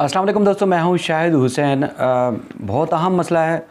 अस्सलाम वालेकुम दोस्तों, मैं हूं शाहिद हुसैन। बहुत अहम मसला है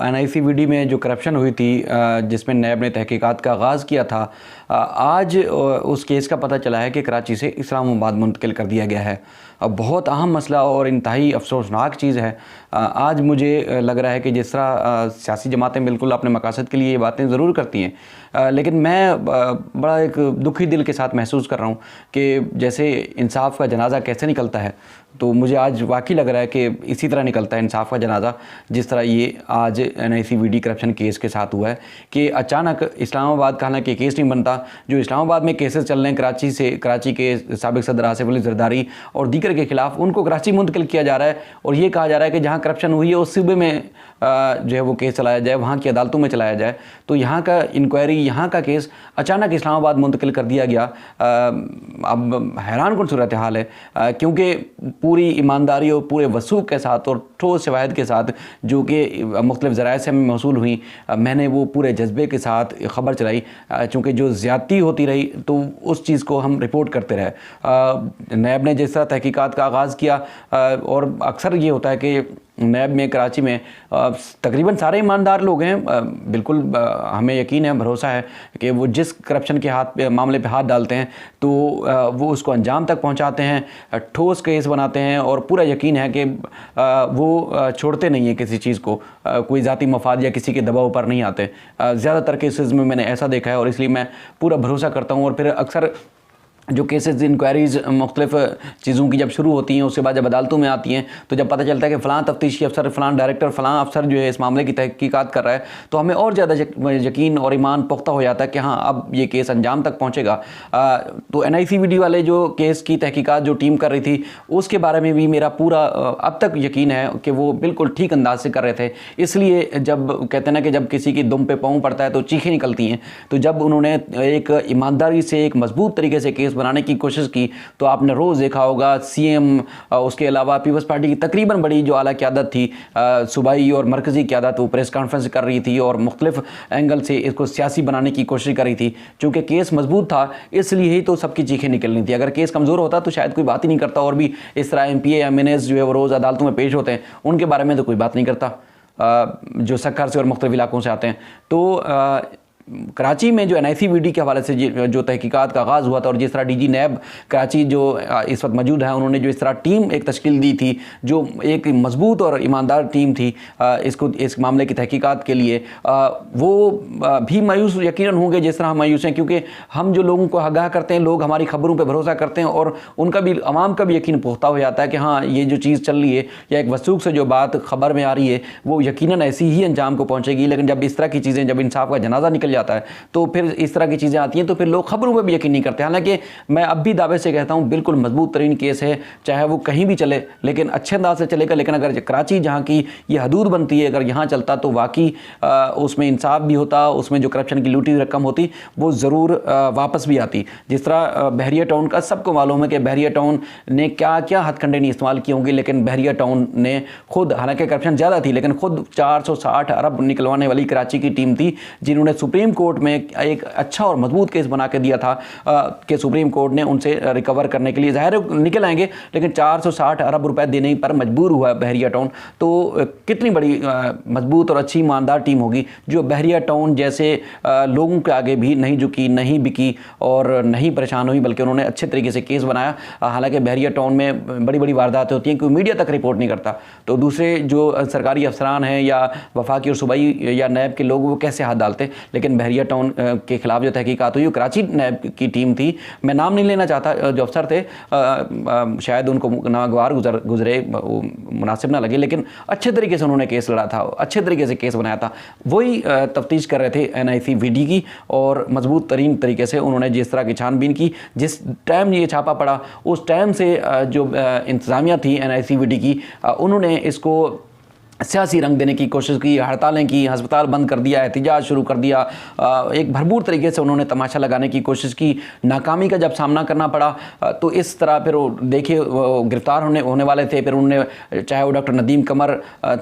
NICVD में जो करप्शन हुई थी, जिसमें नैब ने तहकीकात का आगाज़ किया था। आज उस केस का पता चला है कि कराची से इस्लामाबाद मुंतकिल कर दिया गया है। बहुत अहम मसला और इंतहाई अफसोसनाक चीज़ है। आज मुझे लग रहा है कि जिस तरह सियासी जमातें बिल्कुल अपने मकासद के लिए ये बातें ज़रूर करती हैं, लेकिन मैं बड़ा एक दुखी दिल के साथ महसूस कर रहा हूँ कि जैसे इंसाफ का जनाजा कैसे निकलता है, तो मुझे आज वाकई लग रहा है कि इसी तरह निकलता है इंसाफ का जनाजा, जिस तरह ये आज NICVD करप्शन केस के साथ हुआ है कि अचानक इस्लामाबाद का हालांकि केस नहीं बनता। जो इस्लामाबाद में केसेस चल रहे हैं कराची के साबिक सदर आसिफ अली जरदारी और दीगर के ख़िलाफ़, उनको कराची मुंतकिल किया जा रहा है और ये कहा जा रहा है कि जहाँ करप्शन हुई है उस सूबे में जो है वो केस चलाया जाए, वहाँ की अदालतों में चलाया जाए। तो यहाँ का इंक्वायरी, यहाँ का केस अचानक इस्लामाबाद मुंतकिल कर दिया गया। अब हैरान कुन सूरत हाल है, क्योंकि पूरी ईमानदारी और पूरे वसूख के साथ और ठोस शवाहिद के साथ, जो कि मुख्तलिफ ज़राए से हमें मौसूल हुई, मैंने वो पूरे जज्बे के साथ खबर चलाई। चूँकि जो ज़्यादती होती रही तो उस चीज़ को हम रिपोर्ट करते रहे। नैब ने जिस तरह तहकीकात का आगाज़ किया, और अक्सर ये होता है कि नैब में कराची में तकरीबन सारे ईमानदार लोग हैं। बिल्कुल हमें यकीन है, भरोसा है कि वो जिस करप्शन के मामले पे हाथ डालते हैं तो वो उसको अंजाम तक पहुंचाते हैं, ठोस केस बनाते हैं, और पूरा यकीन है कि वो छोड़ते नहीं हैं किसी चीज़ को, कोई ज़ाती मफाद या किसी के दबाव पर नहीं आते। ज़्यादातर केसेस में मैंने ऐसा देखा है, और इसलिए मैं पूरा भरोसा करता हूँ। और फिर अक्सर जो केसेस इंक्वायरीज़ मुख्तलिफ चीज़ों की जब शुरू होती हैं, उसके बाद जब अदालतों में आती हैं, तो जब पता चलता है कि फ़लाँ तफ्तीशी अफसर, फ़लाँ डायरेक्टर, फ़लाँ अफसर जो है इस मामले की तहकीकात कर रहा है, तो हमें और ज़्यादा यकीन और ईमान पुख्ता हो जाता है कि हाँ, अब ये केस अंजाम तक पहुँचेगा। तो NICVD वाले जो केस की तहकीकात जो टीम कर रही थी, उसके बारे में भी मेरा पूरा अब तक यकीन है कि वो बिल्कुल ठीक अंदाज से कर रहे थे। इसलिए जब कहते हैं ना कि जब किसी की दुम पे पाँव पड़ता है तो चीखें निकलती हैं, तो जब उन्होंने एक ईमानदारी से, एक मजबूत तरीके से केस बनाने की कोशिश की, तो आपने रोज़ देखा होगा CM, उसके अलावा पीपल्स पार्टी की तकरीबन बड़ी जो आला क़यादत थी, सूबाई और मरकज़ी क़यादत, वो प्रेस कॉन्फ्रेंस कर रही थी और मुख्तलिफ एंगल से इसको सियासी बनाने की कोशिश कर रही थी। चूँकि केस मजबूत था, इसलिए ही तो सबकी चीखें निकलनी थी। अगर केस कमज़ोर होता तो शायद कोई बात ही नहीं करता, और भी इस तरह MPA MNAs जो है वो रोज़ अदालतों में पेश होते हैं, उनके बारे में तो कोई बात नहीं करता, जो सक्खर से और मुख्तलिफ इलाकों से आते हैं। तो कराची में जो NICVD के हवाले से जो तहकीकात का आगाज़ हुआ था, और जिस तरह DG नैब कराची जो इस वक्त मौजूद है, उन्होंने जो इस तरह टीम एक तश्कील दी थी, जो एक मजबूत और ईमानदार टीम थी इस मामले की तहकीकात के लिए, वो भी मायूस यकीनन होंगे जिस तरह हम मायूस हैं, क्योंकि हम जो लोगों को आगाह करते हैं, लोग हमारी खबरों पर भरोसा करते हैं, और उनका भी, अवाम का भी यकीन पुख्ता हो जाता है कि हाँ, ये जो चीज़ चल रही है या एक वसूख से जो बात खबर में आ रही है वो यकीनन ऐसी ही अंजाम को पहुँचेगी। लेकिन जब इस तरह की चीज़ें, जब इंसाफ का जनाजा निकल जाता है, तो फिर इस तरह की चीज़ें आती हैं, तो फिर लोग खबरों पर भी यकीन नहीं करते। हालांकि मैं अब भी दावे से कहता हूँ, बिल्कुल मजबूत तरीन केस है, चाहे वो कहीं भी चले, लेकिन अच्छे अंदाज से चलेगा। लेकिन अगर कराची जहाँ की ये हदूद बनती है, अगर यहाँ चलता तो वाकई उसमें इंसाफ भी होता, उसमें जो करप्शन की लूटी रकम होती वो ज़रूर वापस भी आती। जिस तरह बहरिया टाउन का सबको मालूम है कि बहरिया टाउन ने क्या क्या हथकंडे नहीं इस्तेमाल किए होंगे, लेकिन बहरिया टाउन ने खुद, हालांकि करप्शन ज़्यादा थी, लेकिन खुद 460 अरब निकलवाने वाली कराची की टीम थी, जिन्होंने सुप्रीम कोर्ट में एक अच्छा और मजबूत केस बना के दिया था कि सुप्रीम कोर्ट ने उनसे रिकवर करने के लिए, ज़ाहिर निकल आएंगे, लेकिन 460 अरब रुपए देने पर मजबूर हुआ बहरिया टाउन। तो कितनी बड़ी मजबूत और अच्छी ईमानदार टीम होगी जो बहरिया टाउन जैसे लोगों के आगे भी नहीं झुकी, नहीं बिकी और नहीं परेशान हुई, बल्कि उन्होंने अच्छे तरीके से केस बनाया। हालांकि बहरिया टाउन में बड़ी बड़ी वारदातें होती हैं, कोई मीडिया तक रिपोर्ट नहीं करता, तो दूसरे जो सरकारी अफसरान हैं या वफाकी और सूबाई या नैब के लोग वो कैसे हाथ डालते। लेकिन बहरिया टाउन के खिलाफ जो तहकीकात हुई, कराची नैब की टीम थी, मैं नाम नहीं लेना चाहता, जो अफसर थे शायद उनको नागवार गुजरे मुनासिब ना लगे, लेकिन अच्छे तरीके से उन्होंने केस लड़ा था, अच्छे तरीके से केस बनाया था। वही तफ्तीश कर रहे थे NICVD की, और मजबूत तरीन तरीके से उन्होंने जिस तरह की छानबीन की, जिस टाइम ये छापा पड़ा उस टाइम से जो इंतज़ामिया थी NICVD की, उन्होंने इसको सियासी रंग देने की कोशिश की, हड़तालें की, अस्पताल बंद कर दिया, एहतिजाज शुरू कर दिया, एक भरपूर तरीके से उन्होंने तमाशा लगाने की कोशिश की। नाकामी का जब सामना करना पड़ा तो इस तरह फिर वो देखिए गिरफ्तार होने वाले थे। फिर उन्होंने, चाहे वो डॉक्टर नदीम कमर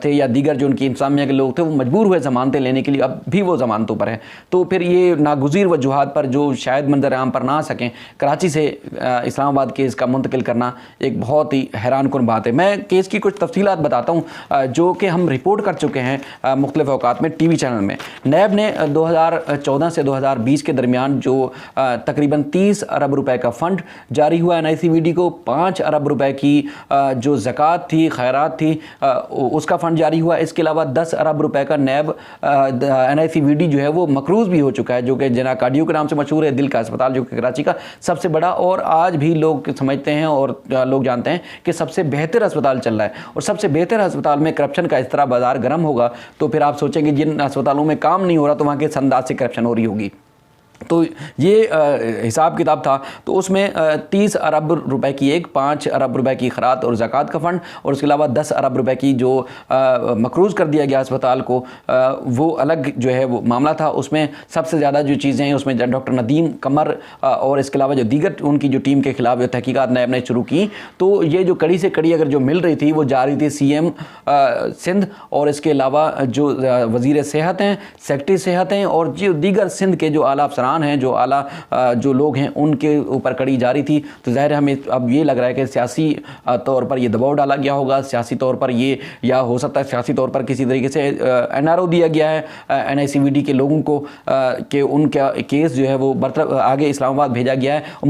थे या दीगर जो उनकी इंतजामिया के लोग थे, वो मजबूर हुए ज़मानतें लेने के लिए। अब भी वो ज़मानतों पर हैं। तो फिर ये नागुज़ीर वजूहात पर जो शायद मंजर आम पर ना आ सकें, कराची से इस्लामाबाद केस का मुंतकिल करना एक बहुत ही हैरानकुन बात है। मैं केस की कुछ तफसीलात बताता हूँ जो कि हम रिपोर्ट कर चुके हैं मुख्तलिफ औकात में टीवी चैनल में। नैब ने 2014 से 2020 के दरमियान जो तकरीबन 30 अरब रुपए का फ़ंड जारी हुआ NICVD को, 5 अरब रुपए की जो ज़कात थी, खैरात थी, उसका फ़ंड जारी हुआ। इसके अलावा 10 अरब रुपए का नैब NICVD जो है वो मकरूज़ भी हो चुका है, जो कि जना कार्डियो के नाम से मशहूर है, दिल का अस्पताल जो कि कराची का सबसे बड़ा और आज भी लोग समझते हैं और लोग जानते हैं कि सबसे बेहतर अस्पताल चल रहा है। और सबसे बेहतर अस्पताल में करप्शन का इस तरह बाजार गर्म होगा तो फिर आप सोचेंगे जिन अस्पतालों में काम नहीं हो रहा तो वहाँ किस अंदाज से करप्शन हो रही होगी। तो ये हिसाब किताब था। तो उसमें 30 अरब रुपए की 5 अरब रुपए की खैरात और ज़कात का फ़ंड, और उसके अलावा 10 अरब रुपए की जो मकरूज़ कर दिया गया अस्पताल को, वो अलग जो है वो मामला था। उसमें सबसे ज़्यादा जो चीज़ें हैं उसमें डॉक्टर नदीम कमर और इसके अलावा जो दीगर उनकी जो टीम के ख़िलाफ़ जो तहकीकात नैब ने शुरू की, तो ये जो कड़ी से कड़ी अगर जो मिल रही थी वो जा रही थी CM सिंध और इसके अलावा जो वज़ीर सेहत हैं, सेक्रेटरी सेहत हैं और जो दीगर सिंध के जो आला अफसरान हैं, जो आला जो लोग हैं, उनके ऊपर कड़ी जारी थी। तो ज़ाहिर है हमें अब ये लग रहा है कि सियासी तौर पर ये दबाव डाला गया होगा, सियासी तौर पर ये, या हो सकता है सियासी तौर पर किसी तरीके से NRO दिया गया है NICVD के लोगों को कि उनका केस जो है वो बरतरफ आगे इस्लामाबाद भेजा गया है। और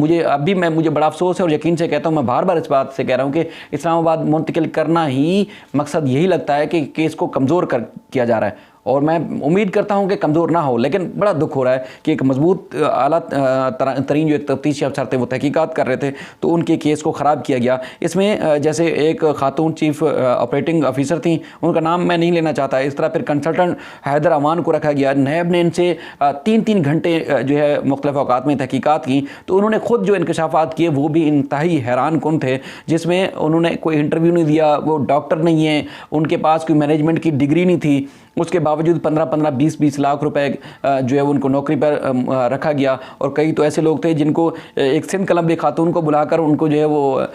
मुझे बड़ा अफसोस है और यकीन से कहता हूँ, मैं बार बार इस बात से कह रहा हूँ कि इस्लामाबाद मुंतकिल करना ही मकसद यही लगता है कि केस को कमज़ोर किया जा रहा है। और मैं उम्मीद करता हूं कि कमज़ोर ना हो, लेकिन बड़ा दुख हो रहा है कि एक मजबूत आला तरीन जो एक तफ्तीशी अफसर थे वो तहकीकात कर रहे थे तो उनके केस को ख़राब किया गया। इसमें जैसे एक खातून चीफ ऑपरेटिंग ऑफिसर थी, उनका नाम मैं नहीं लेना चाहता। इस तरह फिर कंसल्टेंट हैदर अमान को रखा गया। नैब ने इनसे 3-3 घंटे जो है मुख्तलिफ औकात में तहकीकात की, तो उन्होंने ख़ुद जो इंकशाफात किए वो भी इंतहाई हैरान कुन थे, जिसमें उन्होंने कोई इंटरव्यू नहीं दिया, वो डॉक्टर नहीं है, उनके पास कोई मैनेजमेंट की डिग्री नहीं थी, उसके बावजूद 15-15, 20-20 लाख रुपए जो है उनको नौकरी पर रखा गया। और कई तो ऐसे लोग थे जिनको एक सिंध कलम्बिया खातून को बुलाकर उनको जो है वो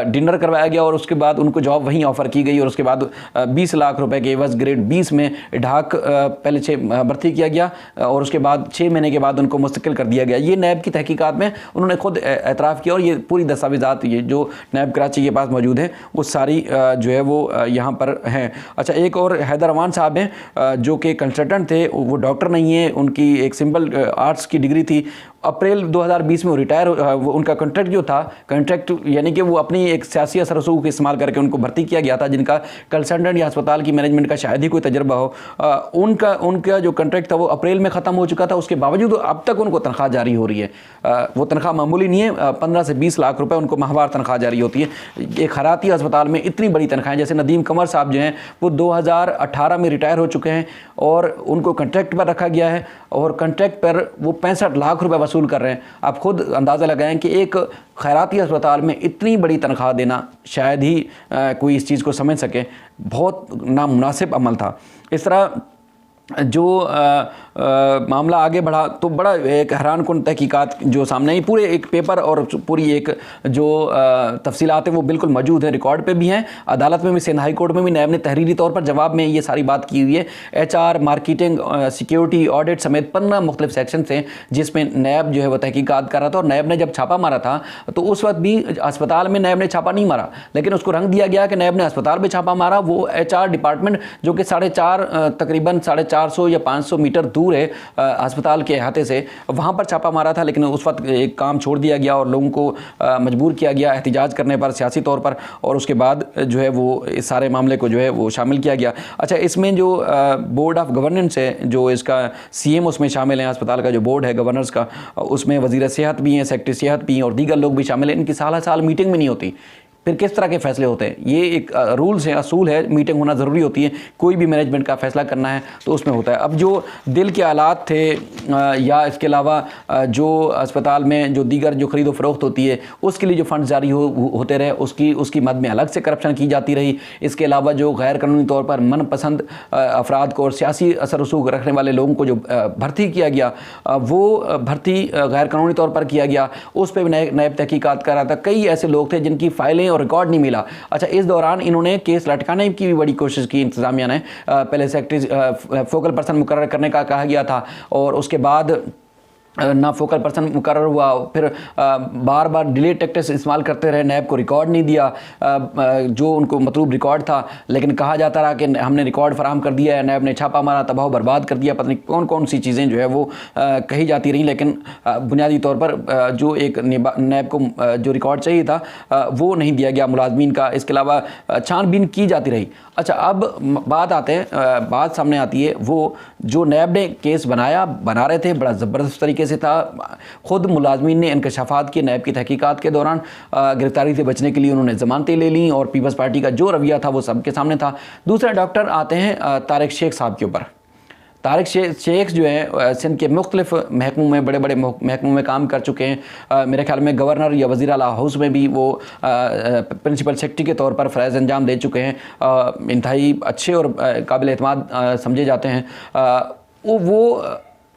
डिनर करवाया गया और उसके बाद उनको जॉब वहीं ऑफ़र की गई और उसके बाद 20 लाख रुपए के एवज़ ग्रेड 20 में ढाक पहले भर्ती किया गया और उसके बाद 6 महीने के बाद उनको मुस्तकिल कर दिया गया। ये नैब की तहकीकात में उन्होंने खुद एतराफ़ किया और ये पूरी दस्तावेज़ात ये जो नैब कराची के पास मौजूद है वो सारी जो है वो यहाँ पर हैं। अच्छा, एक और हैदर अमान साहब हैं जो कि कंसल्टेंट थे, वो डॉक्टर नहीं है, उनकी एक सिंपल आर्ट्स की डिग्री थी। अप्रैल 2020 में वो रिटायर, उनका कॉन्ट्रैक्ट जो था, कॉन्ट्रैक्ट यानी कि वो अपनी एक सियासी असर रसूख इस्तेमाल करके उनको भर्ती किया गया था, जिनका कंसल्टेंट या अस्पताल की मैनेजमेंट का शायद ही कोई तजर्बा हो। उनका जो कॉन्ट्रैक्ट था वो अप्रैल में ख़त्म हो चुका था, उसके बावजूद अब तक उनको तनख्वाह जारी हो रही है। वो तनख्वाह मामूली नहीं है, 15 से 20 लाख रुपये उनको माहवार तनख्वाह जारी होती है। एक खैराती अस्पताल में इतनी बड़ी तनख्वाहें, जैसे नदीम कमर साहब जो हैं वो 2018 में रिटायर हो चुके हैं और उनको कॉन्ट्रैक्ट पर रखा गया है और कॉन्ट्रैक्ट पर वो 65 लाख रुपए वसूल कर रहे हैं। आप खुद अंदाज़ा लगाएं कि एक खैराती अस्पताल में इतनी बड़ी तनख्वाह देना शायद ही कोई इस चीज़ को समझ सके, बहुत नामुनासिब अमल था। इस तरह जो मामला आगे बढ़ा तो बड़ा एक हैरानकुन तहकीकात जो सामने आई, पूरे एक पेपर और पूरी एक जो तफसीलात हैं वो बिल्कुल मौजूद है, रिकॉर्ड पे भी हैं, अदालत में भी, सिंध हाई कोर्ट में भी नैब ने तहरीरी तौर पर जवाब में ये सारी बात की हुई है। HR, मार्केटिंग, सिक्योरिटी, ऑडिट समेत 15 मुख्तलिफ सेक्शन हैं जिसमें नैब जो है वो तहकीकात कर रहा था। और नैब ने जब छापा मारा था तो उस वक्त भी अस्पताल में नैब ने छापा नहीं मारा, लेकिन उसको रंग दिया गया कि नैब ने अस्पताल में छापा मारा। वो HR डिपार्टमेंट जो कि तकरीबन 450 या 500 मीटर दूर है अस्पताल के अहाते से, वहाँ पर छापा मारा था, लेकिन उस वक्त एक काम छोड़ दिया गया और लोगों को मजबूर किया गया एहतिजाज करने पर सियासी तौर पर, और उसके बाद जो है वो इस सारे मामले को जो है वो शामिल किया गया। अच्छा, इसमें जो बोर्ड ऑफ गवर्नेंस है, जो इसका CM उसमें शामिल हैं, अस्पताल का जो बोर्ड है गवर्नर्स का, उसमें वज़ीर सेहत भी हैं, सेक्रेटरी सेहत भी हैं और दीगर लोग भी शामिल हैं। इनकी साल मीटिंग भी नहीं होती। फिर किस तरह के फैसले होते हैं। ये एक रूल्स है, असूल है, मीटिंग होना ज़रूरी होती है, कोई भी मैनेजमेंट का फैसला करना है तो उसमें होता है। अब जो दिल के हालात थे या इसके अलावा जो अस्पताल में जो दीगर जो खरीदो फरोख्त होती है उसके लिए जो फंड जारी होते रहे उसकी मद में अलग से करप्शन की जाती रही। इसके अलावा जो गैर कानूनी तौर पर मनपसंद अफराद को और सियासी असर रसूख रखने वाले लोगों को जो भर्ती किया गया वो भर्ती गैर कानूनी तौर पर किया गया, उस पर नायब तहकीकात कर रहा था। कई ऐसे लोग थे जिनकी फाइलें और रिकॉर्ड नहीं मिला। अच्छा, इस दौरान इन्होंने केस लटकाने की भी बड़ी कोशिश की इंतजामिया ने। पहले सेक्रेटरी फोकल पर्सन मुकर्रर करने का कहा गया था और उसके बाद ना फोकल पर्सन मुकर्रर हुआ, फिर बार बार डिले टैक्टिक्स इस्तेमाल करते रहे, नैब को रिकॉर्ड नहीं दिया जो उनको मतलूब रिकॉर्ड था, लेकिन कहा जाता रहा कि हमने रिकॉर्ड फराहम कर दिया है, नैब ने छापा मारा, तबाह बर्बाद कर दिया। पता नहीं कौन कौन सी चीज़ें जो है वो कही जाती रहीं, लेकिन बुनियादी तौर पर जो एक नैब को जो रिकॉर्ड चाहिए था वो नहीं दिया गया मुलाजमीन का। इसके अलावा छानबीन की जाती रही। अच्छा, अब बात सामने आती है वो जो नैब ने केस बना रहे थे, बड़ा ज़बरदस्त तरीके से था। खुद मुलाजमीन ने इंकशाफात किए नैब की तहकीकात के दौरान, गिरफ्तारी से बचने के लिए उन्होंने ज़मानतें ले लीं और पीपल्स पार्टी का जो रवैया था वो सबके सामने था। दूसरा डॉक्टर आते हैं तारिक शेख साहब के ऊपर। तारिक शेख जो है सिंध के मुख्तलिफ महकमों में, बड़े बड़े महकमों में काम कर चुके हैं। मेरे ख्याल में गवर्नर या वज़ीर आला हाउस में भी वो प्रिंसिपल सेक्रेटरी के तौर पर फ़राइज़ अंजाम दे चुके हैं। इंतहाई अच्छे और काबिल एतमाद समझे जाते हैं।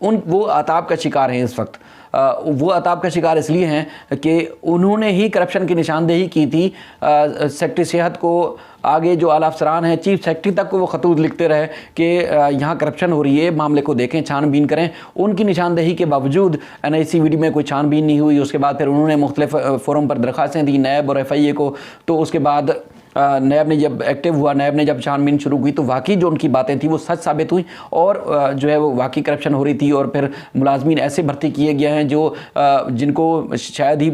वो आताब का शिकार हैं इस वक्त। वो आताब का शिकार इसलिए हैं कि उन्होंने ही करप्शन की निशानदेही की थी। सेक्रेटरी सेहत को आगे जो आला अफसरान हैं, चीफ सेक्रेटरी तक को वो खतूत लिखते रहे कि यहाँ करप्शन हो रही है, मामले को देखें, छानबीन करें। उनकी निशानदेही के बावजूद NICVD में कोई छानबीन नहीं हुई। उसके बाद फिर उन्होंने मुख्तलिफ फोरम पर दरख्वास्तें दी नैब और FIA को। तो उसके बाद नैब ने जब एक्टिव हुआ, नैब ने जब छानबीन शुरू की तो वाकई जो उनकी बातें थी वो सच साबित हुई और जो है वो वाकई करप्शन हो रही थी। और फिर मुलाजमीन ऐसे भर्ती किए गए हैं जो जिनको शायद ही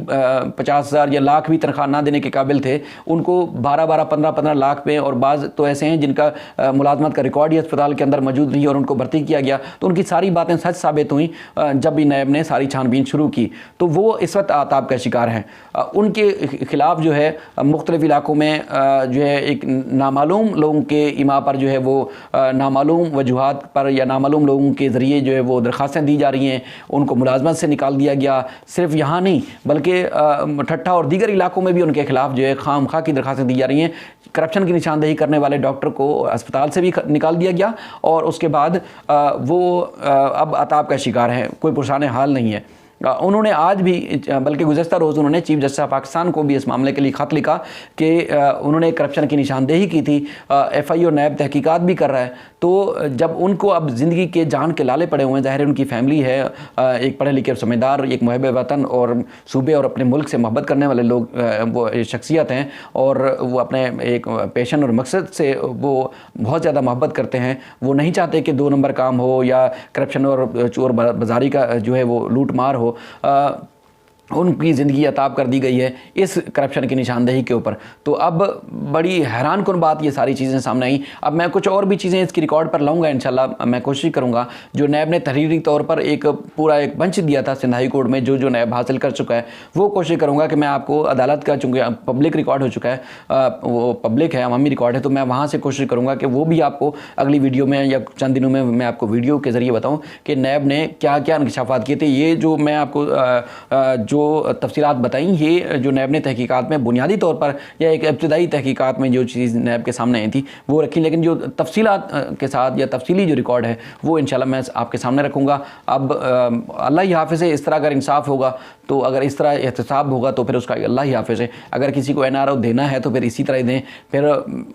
50,000 या लाख भी तनख्वाह ना देने के काबिल थे, उनको 12-12, 15-15 लाख पे, और बाज़ तो ऐसे हैं जिनका मुलाजमत का रिकॉर्ड ही अस्पताल के अंदर मौजूद नहीं और उनको भर्ती किया गया। तो उनकी सारी बातें सच साबित हुई जब भी नैब ने सारी छानबीन शुरू की। तो वो इस वक्त आताब का शिकार हैं। उनके खिलाफ जो है मुख्तलिफ इलाकों में जो है एक नामालूम लोगों के इमा पर जो है वो नामालूम वजूहात पर या नामालूम लोगों के ज़रिए जो है वो दरख्वास्तें दी जा रही हैं। उनको मुलाजमत से निकाल दिया गया। सिर्फ यहाँ नहीं बल्कि ठट्ठा और दीगर इलाकों में भी उनके खिलाफ जो है खामखा की दरख्वास्तें दी जा रही हैं। करप्शन की निशानदेही करने वाले डॉक्टर को अस्पताल से भी निकाल दिया गया और उसके बाद वो अब आताब का शिकार है, कोई पुरसाने हाल नहीं है। उन्होंने आज भी, बल्कि गुज़श्ता रोज़ उन्होंने चीफ जस्टिस ऑफ पाकिस्तान को भी इस मामले के लिए ख़त लिखा कि उन्होंने करप्शन की निशानदेही की थी। FI और नैब तहकीकात भी कर रहा है। तो जब उनको अब ज़िंदगी के जान के लाले पड़े हुए हैं, ज़ाहिर है उनकी फैमिली है, एक पढ़े लिखे समझदार, एक मुहब्ब वतन और सूबे और अपने मुल्क से मोहब्बत करने वाले लोग, वो शख्सियत हैं और वो अपने एक पैशन और मकसद से वो बहुत ज़्यादा मोहब्बत करते हैं। वो नहीं चाहते कि 2 नंबर काम हो या करप्शन और चोर बाजारी का जो है वो लूट मार हो। उनकी ज़िंदगी अताब कर दी गई है इस करप्शन की निशानदेही के ऊपर। तो अब बड़ी हैरान कुन बात ये सारी चीज़ें सामने आई। अब मैं कुछ और भी चीज़ें इसकी रिकॉर्ड पर लाऊंगा इंशाल्लाह। मैं कोशिश करूंगा जो नैब ने तहरीरी तौर पर एक पूरा एक बंच दिया था सिंध हाई कोर्ट में, जो नैब हासिल कर चुका है, वो कोशिश करूँगा कि मैं आपको अदालत का, चूँकि पब्लिक रिकॉर्ड हो चुका है, वो पब्लिक है, अवामी रिकॉर्ड है, तो मैं वहाँ से कोशिश करूँगा कि वो भी आपको अगली वीडियो में या चंद दिनों में मैं आपको वीडियो के ज़रिए बताऊँ कि नैब ने क्या क्या इंकशाफात किए थे। ये जो मैं आपको जो तफसीलात बताई, ये जो नैब ने तहकीकात में बुनियादी तौर पर या एक इब्तदाई तहकीकात में जो चीज़ नैब के सामने आई थी वो रखी, लेकिन जो तफसीलात के साथ या तफसीली जो रिकॉर्ड है वो इंशाल्लाह मैं आपके सामने रखूँगा। अब अल्लाह ही हाफ़िज़ है, इस तरह अगर इंसाफ होगा तो, अगर इस तरह एहतसाब होगा तो फिर उसका अल्लाह ही हाफ़िज़ है। अगर किसी को NRO देना है तो फिर इसी तरह दें। फिर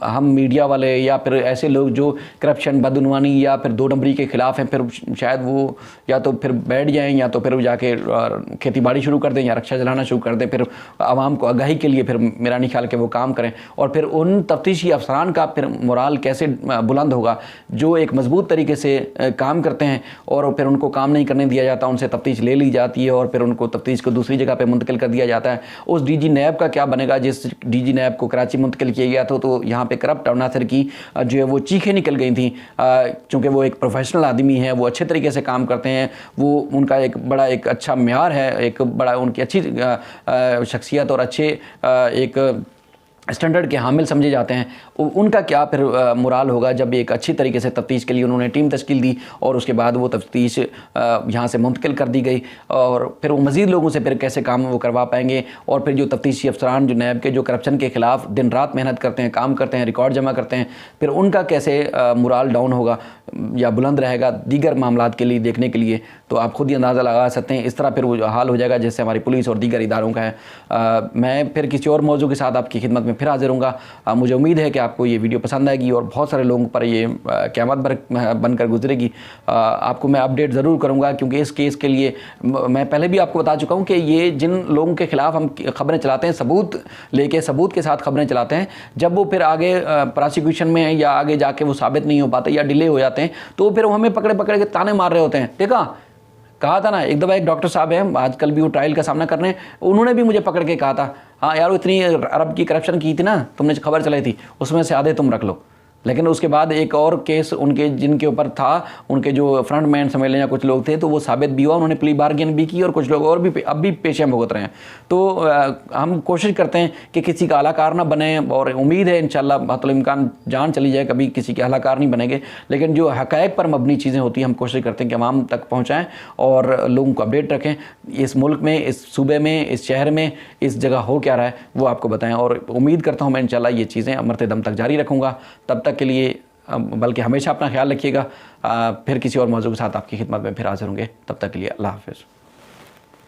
हम मीडिया वाले या फिर ऐसे लोग जो करप्शन, बदउनवानी या फिर 2 नंबरी के ख़िलाफ़ हैं, फिर शायद वो या तो फिर बैठ जाएँ या तो फिर जाके खेती बाड़ी शुरू कर दें या रक्षा चलाना शुरू कर दें। फिर आवाम को आगाही के लिए फिर मेरा नहीं ख्याल कि वो काम करें। और फिर उन तफ्तीशी अफसरान का फिर मोराल कैसे बुलंद होगा जो एक मजबूत तरीके से काम करते हैं और फिर उनको काम नहीं करने दिया जाता, उनसे तफ्तीश ले ली जाती है और फिर उनको तफ्तीश को दूसरी जगह पे मुंतकिल कर दिया जाता है। उस DG नैब का क्या बनेगा? जिस DG नैब को कराची मुंतकिल किया गया था तो यहाँ पे करप्ट अनासर की जो है वो चीखें निकल गई थी। चूँकि वो एक प्रोफेशनल आदमी है, वो अच्छे तरीके से काम करते हैं, वो उनका एक बड़ा एक अच्छा म्यार है, एक बड़ा उनकी अच्छी शख्सियत और अच्छे एक स्टैंडर्ड के हामिल समझे जाते हैं, उनका क्या फिर मुराल होगा जब एक अच्छी तरीके से तफ्तीश के लिए उन्होंने टीम तश्कील दी और उसके बाद वो तफ्तीश यहाँ से मुंतकिल कर दी गई, और फिर वो मज़ीद लोगों से फिर कैसे काम वो करवा पाएंगे, और फिर जो तफ्तीशी अफसरान जो नैब के जो करप्शन के ख़िलाफ़ दिन रात मेहनत करते हैं, काम करते हैं, रिकॉर्ड जमा करते हैं, फिर उनका कैसे मुराल डाउन होगा या बुलंद रहेगा दीगर मामलात के लिए देखने के लिए, तो आप खुद ही अंदाज़ा लगा सकते हैं। इस तरह फिर वो हाल हो जाएगा जैसे हमारी पुलिस और दीगर इदारों का है। मैं फिर किसी और मौजू के साथ आपकी खिदमत में फिर हाजिर हूँगा। मुझे उम्मीद है कि आपको ये वीडियो पसंद आएगी और बहुत सारे लोगों पर ये क़यामत बनकर गुजरेगी। आपको मैं अपडेट ज़रूर करूँगा, क्योंकि इस केस के लिए मैं पहले भी आपको बता चुका हूँ कि ये जिन लोगों के ख़िलाफ़ हम खबरें चलाते हैं, सबूत के साथ खबरें चलाते हैं, जब वो फिर आगे प्रोसिक्यूशन में या आगे जाके वो साबित नहीं हो पाते या डिले हो जाते हैं, तो फिर वो हमें पकड़ के ताने मार रहे होते हैं। देखा, कहा था ना, एक दफ़ा एक डॉक्टर साहब हैं, आजकल भी वो ट्रायल का सामना कर रहे हैं, उन्होंने भी मुझे पकड़ के कहा था, हाँ यार, वो इतनी अरब की करप्शन की थी ना, तुमने खबर चलाई थी, उसमें से आधे तुम रख लो। लेकिन उसके बाद एक और केस उनके जिनके ऊपर था, उनके जो फ्रंट मैन समझ लें या कुछ लोग थे, तो वो साबित भी हुआ, उन्होंने प्ली बार्गेन भी की और कुछ लोग और भी अब भी पेशे भुगत रहे हैं। तो हम कोशिश करते हैं कि किसी का अलाकार ना बने, और उम्मीद है इंशाल्लाह बातुल इम्कान जान चली जाए, कभी किसी के अलाकार नहीं बनेंगे। लेकिन जो हक़ाइक़ पर मबनी चीज़ें होती हैं, हम कोशिश करते हैं कि अवाम तक पहुँचाएँ और लोगों को अपडेट रखें, इस मुल्क में, इस सूबे में, इस शहर में, इस जगह हो क्या रहा है वो आपको बताएँ। और उम्मीद करता हूँ मैं इंशाल्लाह ये चीज़ें मरते दम तक जारी रखूँगा। तब तक के लिए बल्कि हमेशा अपना ख्याल रखिएगा। फिर किसी और मौजू के साथ आपकी खिदमत में फिर हाज़िर होंगे। तब तक के लिए अल्लाह हाफ़िज़।